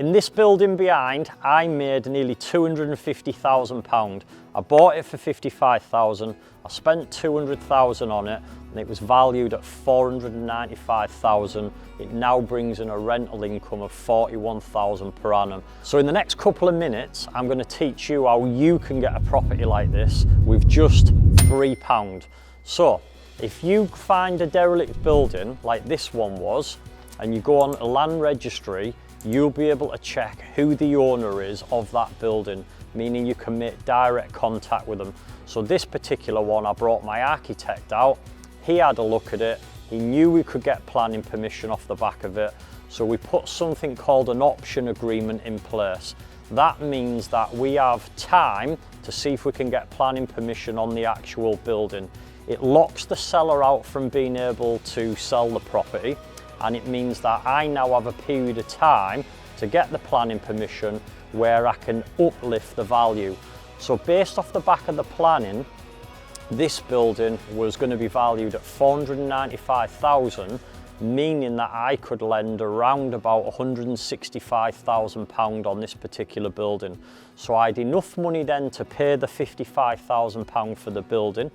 in this building behind, I made nearly £250,000. I bought it for 55,000. I spent 200,000 on it, and it was valued at 495,000. It now brings in a rental income of 41,000 per annum. So in the next couple of minutes, I'm going to teach you how you can get a property like this with just £3. So if you find a derelict building like this one was, and you go on a land registry, you'll be able to check who the owner is of that building, meaning you can make direct contact with them. So this particular one, I brought my architect out. He had a look at it. He knew we could get planning permission off the back of it. So we put something called an option agreement in place. That means that we have time to see if we can get planning permission on the actual building. It locks the seller out from being able to sell the property, and it means that I now have a period of time to get the planning permission where I can uplift the value. So based off the back of the planning, this building was going to be valued at 495,000, meaning that I could lend around about £165,000 on this particular building. So I had enough money then to pay the £55,000 for the building,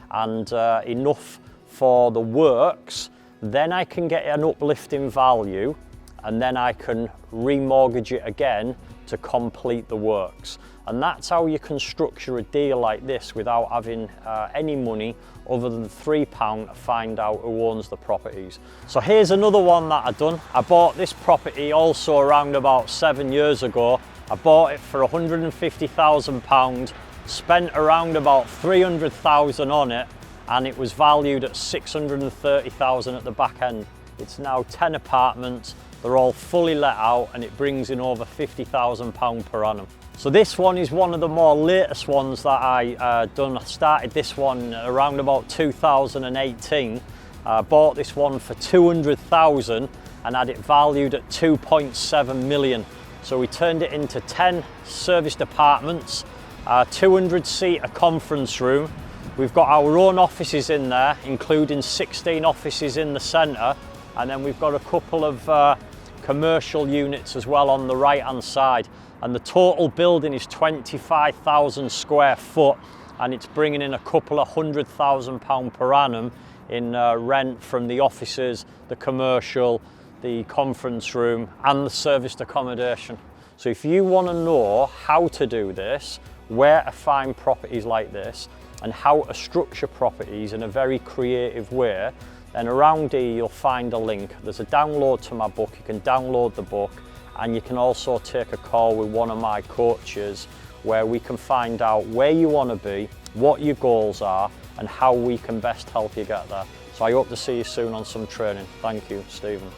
and enough for the works. Then I can get an uplift in value, and then I can remortgage it again to complete the works. And that's how you can structure a deal like this without having any money other than £3 to find out who owns the properties. So here's another one that I've done. I bought this property also around about 7 years ago. I bought it for £150,000, spent around about 300,000 on it, and it was valued at 630,000 at the back end. It's now 10 apartments. They're all fully let out, and it brings in over £50,000 per annum. So this one is one of the more latest ones that I done. I started this one around about 2018. I bought this one for 200,000 and had it valued at 2.7 million. So we turned it into 10 serviced apartments, 200-seater conference room. We've got our own offices in there, including 16 offices in the centre, and then we've got a couple of commercial units as well on the right hand side. And the total building is 25,000 square foot, and it's bringing in a couple of £100,000 per annum in rent from the offices, the commercial, the conference room and the serviced accommodation. So if you want to know how to do this, where to find properties like this, and how to structure properties in a very creative way, then around here you'll find a link. There's a download to my book. You can download the book, and you can also take a call with one of my coaches where we can find out where you want to be, what your goals are, and how we can best help you get there. So I hope to see you soon on some training. Thank you, Stephen.